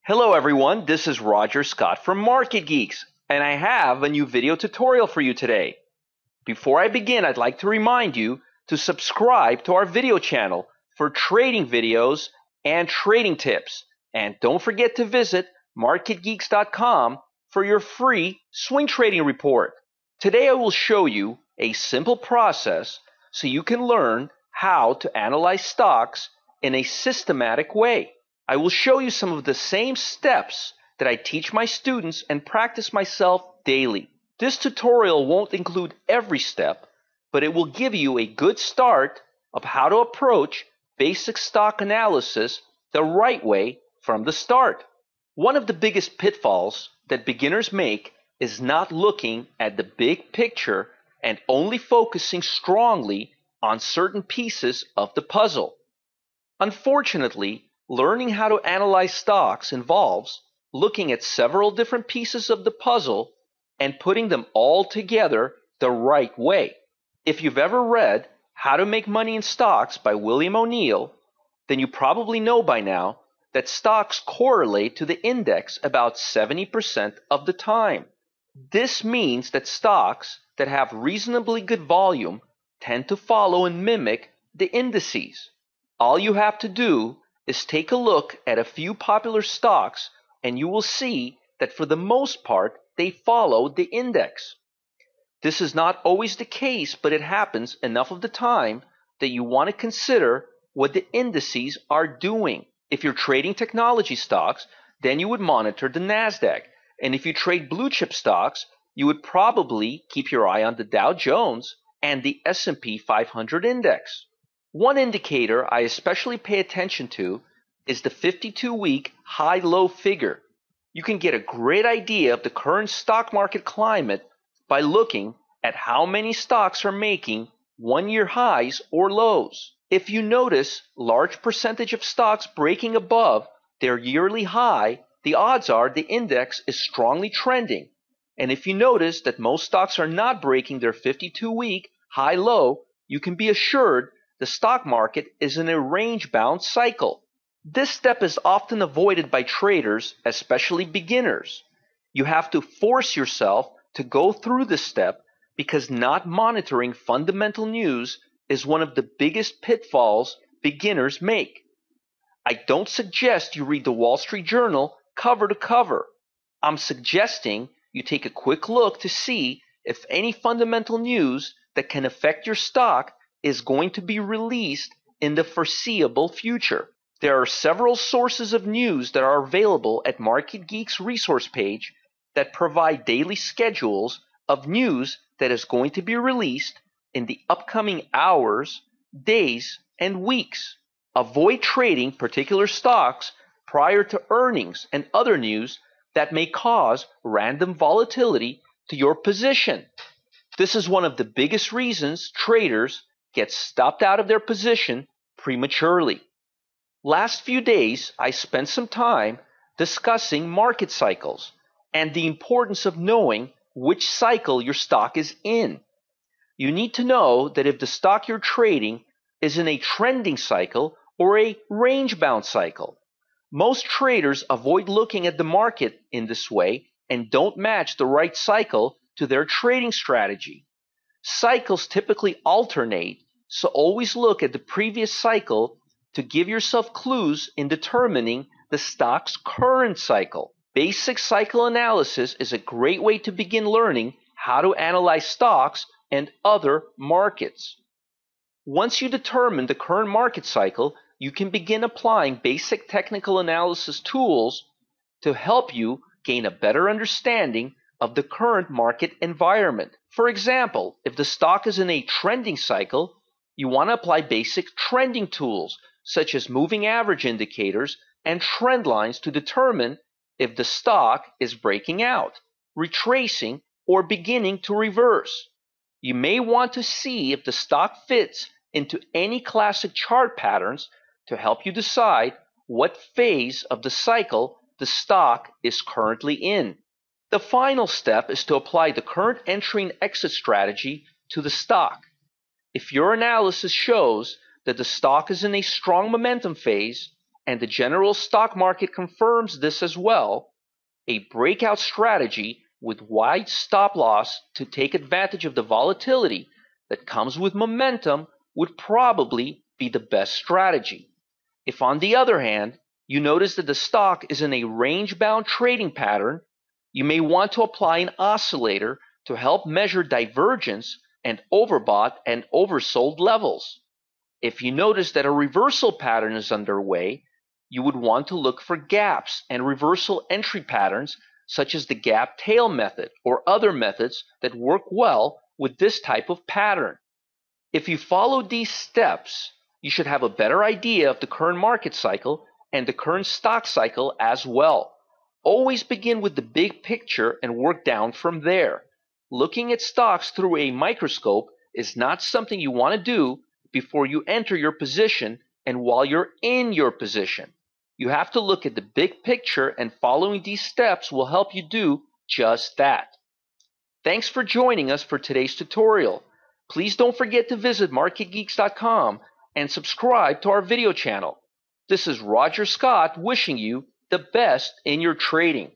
Hello everyone, this is Roger Scott from Market Geeks, and I have a new video tutorial for you today. Before I begin, I'd like to remind you to subscribe to our video channel for trading videos and trading tips. And don't forget to visit marketgeeks.com for your free swing trading report. Today I will show you a simple process so you can learn how to analyze stocks in a systematic way. I will show you some of the same steps that I teach my students and practice myself daily. This tutorial won't include every step, but it will give you a good start of how to approach basic stock analysis the right way from the start. One of the biggest pitfalls that beginners make is not looking at the big picture and only focusing strongly on certain pieces of the puzzle. Unfortunately, learning how to analyze stocks involves looking at several different pieces of the puzzle and putting them all together the right way. If you've ever read How to Make Money in Stocks by William O'Neill, then you probably know by now that stocks correlate to the index about 70% of the time. This means that stocks that have reasonably good volume tend to follow and mimic the indices. All you have to do is take a look at a few popular stocks and you will see that for the most part they follow the index. This is not always the case, but it happens enough of the time that you want to consider what the indices are doing. If you're trading technology stocks, then you would monitor the NASDAQ. And if you trade blue chip stocks, you would probably keep your eye on the Dow Jones and the S&P 500 index. One indicator I especially pay attention to is the 52-week high-low figure. You can get a great idea of the current stock market climate by looking at how many stocks are making one-year highs or lows. If you notice large percentage of stocks breaking above their yearly high, the odds are the index is strongly trending. And if you notice that most stocks are not breaking their 52-week high-low, you can be assured the stock market is in a range-bound cycle. This step is often avoided by traders, especially beginners. You have to force yourself to go through this step because not monitoring fundamental news is one of the biggest pitfalls beginners make. I don't suggest you read the Wall Street Journal cover to cover. I'm suggesting you take a quick look to see if any fundamental news that can affect your stock is going to be released in the foreseeable future. There are several sources of news that are available at Market Geeks resource page that provide daily schedules of news that is going to be released in the upcoming hours, days, and weeks. Avoid trading particular stocks prior to earnings and other news that may cause random volatility to your position. This is one of the biggest reasons traders get stopped out of their position prematurely. Last few days, I spent some time discussing market cycles and the importance of knowing which cycle your stock is in. You need to know that if the stock you're trading is in a trending cycle or a range-bound cycle. Most traders avoid looking at the market in this way and don't match the right cycle to their trading strategy. Cycles typically alternate, so always look at the previous cycle to give yourself clues in determining the stock's current cycle. Basic cycle analysis is a great way to begin learning how to analyze stocks and other markets. Once you determine the current market cycle, you can begin applying basic technical analysis tools to help you gain a better understanding of the current market environment. For example, if the stock is in a trending cycle, you want to apply basic trending tools such as moving average indicators and trend lines to determine if the stock is breaking out, retracing, or beginning to reverse. You may want to see if the stock fits into any classic chart patterns to help you decide what phase of the cycle the stock is currently in. The final step is to apply the current entry and exit strategy to the stock. If your analysis shows that the stock is in a strong momentum phase and the general stock market confirms this as well, a breakout strategy with wide stop loss to take advantage of the volatility that comes with momentum would probably be the best strategy. If, on the other hand, you notice that the stock is in a range-bound trading pattern, you may want to apply an oscillator to help measure divergence and overbought and oversold levels. If you notice that a reversal pattern is underway, you would want to look for gaps and reversal entry patterns such as the gap tail method or other methods that work well with this type of pattern. If you follow these steps, you should have a better idea of the current market cycle and the current stock cycle as well. Always begin with the big picture and work down from there. Looking at stocks through a microscope is not something you want to do before you enter your position and while you're in your position. You have to look at the big picture, and following these steps will help you do just that. Thanks for joining us for today's tutorial. Please don't forget to visit MarketGeeks.com and subscribe to our video channel. This is Roger Scott wishing you the best in your trading.